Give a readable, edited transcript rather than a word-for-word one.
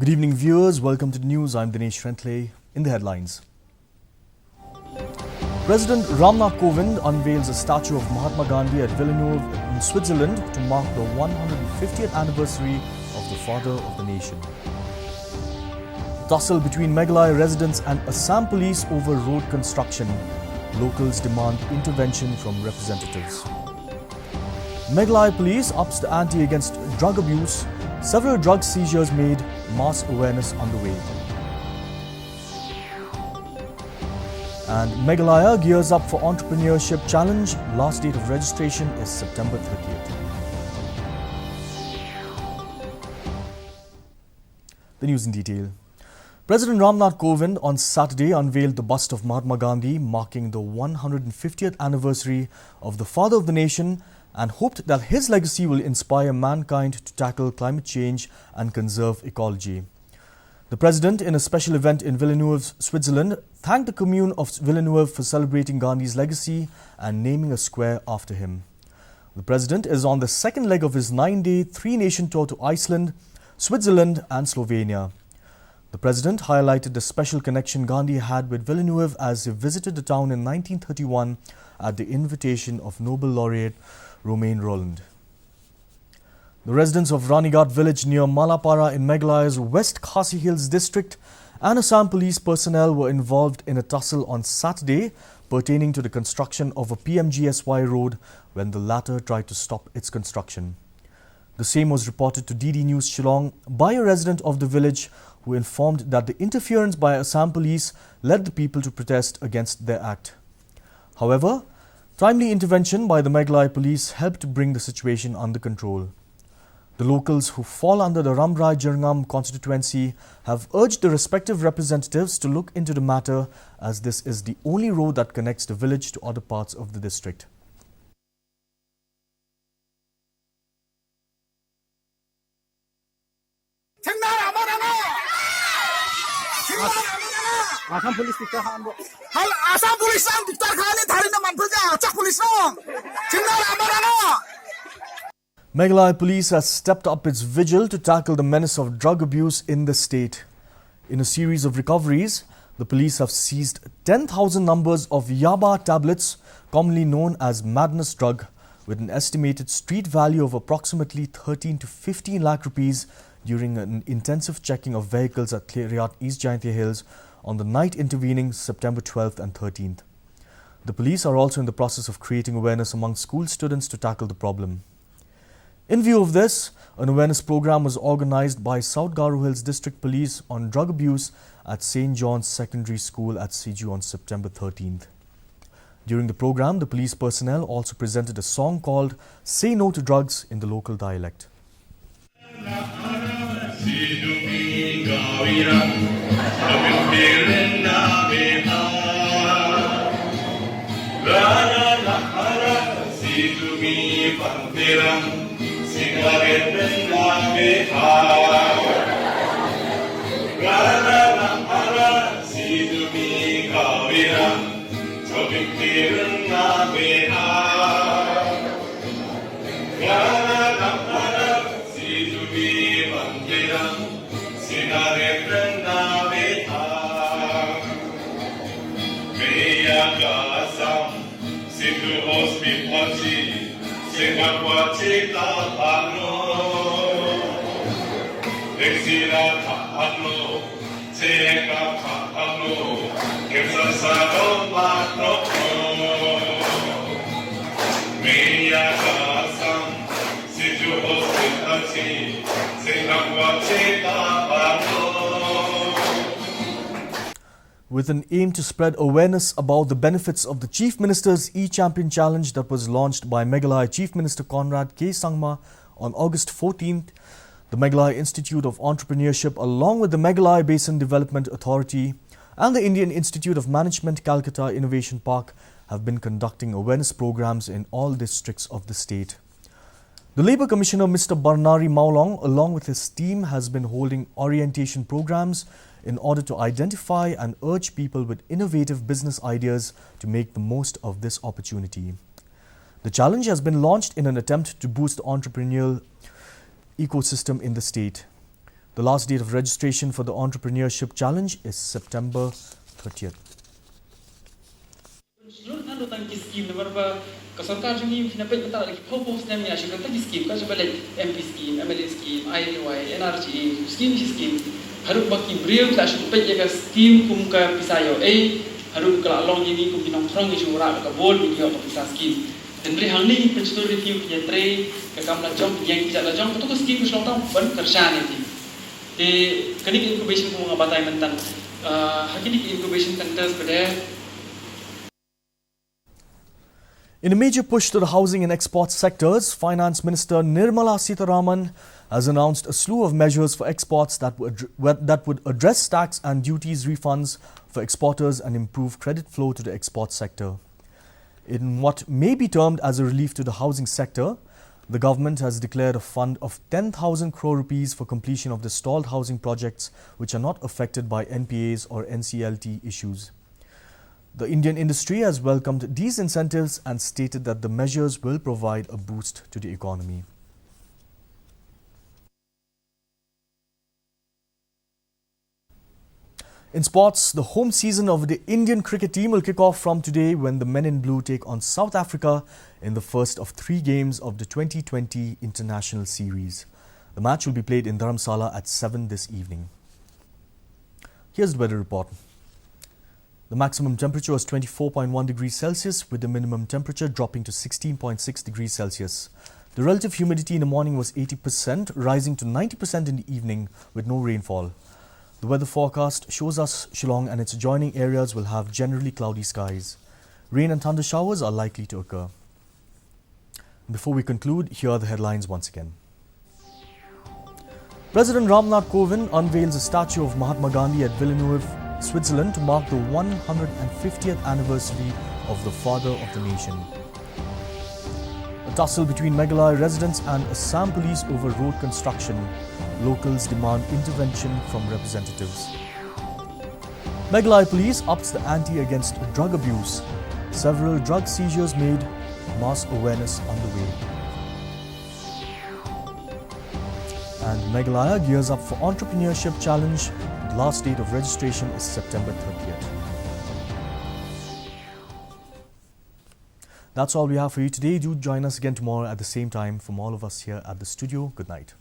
Good evening, viewers. Welcome to the news. I'm Dinesh Rentley. In the headlines, President Ramnath Kovind unveils a statue of Mahatma Gandhi at Villeneuve in Switzerland to mark the 150th anniversary of the father of the nation. Tussle between Meghalaya residents and Assam police over road construction. Locals demand intervention from representatives. Meghalaya police ups the ante against drug abuse. Several drug seizures made, mass awareness underway. And Meghalaya gears up for entrepreneurship challenge. Last date of registration is September 30th. The news in detail. President Ramnath Kovind on Saturday unveiled the bust of Mahatma Gandhi, marking the 150th anniversary of the father of the nation, and hoped that his legacy will inspire mankind to tackle climate change and conserve ecology. The President, in a special event in Villeneuve, Switzerland, thanked the commune of Villeneuve for celebrating Gandhi's legacy and naming a square after him. The President is on the second leg of his 9-day, 3-nation tour to Iceland, Switzerland and Slovenia. The President highlighted the special connection Gandhi had with Villeneuve as he visited the town in 1931 at the invitation of Nobel laureate Romain Rolland. The residents of Ranighat village near Malapara in Meghalaya's West Khasi Hills district and Assam police personnel were involved in a tussle on Saturday pertaining to the construction of a PMGSY road when the latter tried to stop its construction. The same was reported to DD News Shillong by a resident of the village who informed that the interference by Assam police led the people to protest against their act. However, timely intervention by the Meghalaya police helped to bring the situation under control. The locals who fall under the Rambrai-Jyrngam constituency have urged the respective representatives to look into the matter, as this is the only road that connects the village to other parts of the district. Assam police diktar khan bo. Hal Assam police am diktar khan ni dhari na manpulja achak police no. Chinnar amarano. Meghalaya police has stepped up its vigil to tackle the menace of drug abuse in the state. In a series of recoveries, the police have seized 10,000 numbers of yaba tablets, commonly known as madness drug, with an estimated street value of approximately 13 to 15 lakh rupees during an intensive checking of vehicles at Riyadh East Jaintia Hills on the night intervening September 12th and 13th. The police are also in the process of creating awareness among school students to tackle the problem. In view of this, an awareness program was organized by South Garo Hills District Police on drug abuse at St. John's Secondary School at Siju on September 13th. During the program, the police personnel also presented a song called Say No to Drugs in the local dialect. With an aim to spread awareness about the benefits of the Chief Minister's E-Champion Challenge that was launched by Meghalaya Chief Minister Conrad K. Sangma on August 14th, the Meghalaya Institute of Entrepreneurship, along with the Meghalaya Basin Development Authority and the Indian Institute of Management Calcutta Innovation Park have been conducting awareness programs in all districts of the state. The Labour Commissioner Mr. Barnari Maulong, along with his team, has been holding orientation programs in order to identify and urge people with innovative business ideas to make the most of this opportunity. The challenge has been launched in an attempt to boost the entrepreneurial ecosystem in the state. The last date of registration for the Entrepreneurship Challenge is September 30th. सरकार जोंनि फिनापै बता लि फोपोस नेम या शुगर तक स्कीम का जब like MP scheme MLA scheme आईएनवाई एनआरजी स्कीम हरु बाकी ब्रियल क्लास पे एक स्कीम कुम का पिसायो ए हरु कला लोंग यनी कुम बिनों फ्रंग जुरा का बोल वीडियो का पिसा स्कीम दनरे हांगनी प्रिंसिपल रिव्यू या ट्रे का कामला जंग yang tidak la jang तो स्कीम कुछ लोग बन करशाने थी ते कनिक इंक्यूबेशन को बताई mentan hakini incubation centers pada. In a major push to the housing and export sectors, Finance Minister Nirmala Sitharaman has announced a slew of measures for exports that would address tax and duties refunds for exporters and improve credit flow to the export sector. In what may be termed as a relief to the housing sector, the government has declared a fund of 10,000 crore rupees for completion of the stalled housing projects which are not affected by NPAs or NCLT issues. The Indian industry has welcomed these incentives and stated that the measures will provide a boost to the economy. In sports, the home season of the Indian cricket team will kick off from today when the Men in Blue take on South Africa in the first of 3 games of the 2020 International Series. The match will be played in Dharamsala at 7 this evening. Here's the weather report. The maximum temperature was 24.1 degrees Celsius with the minimum temperature dropping to 16.6 degrees Celsius. The relative humidity in the morning was 80%, rising to 90% in the evening with no rainfall. The weather forecast shows us Shillong and its adjoining areas will have generally cloudy skies. Rain and thunder showers are likely to occur. Before we conclude, here are the headlines once again. President Nath unveils a statue of Mahatma Gandhi at Villeneuve, Switzerland to mark the 150th anniversary of the father of the nation. A tussle between Meghalaya residents and Assam police over road construction. Locals demand intervention from representatives. Meghalaya police ups the ante against drug abuse. Several drug seizures made, mass awareness underway. And Meghalaya gears up for Entrepreneurship Challenge. The last date of registration is September 30th. That's all we have for you today. Do join us again tomorrow at the same time. From all of us here at the studio, good night.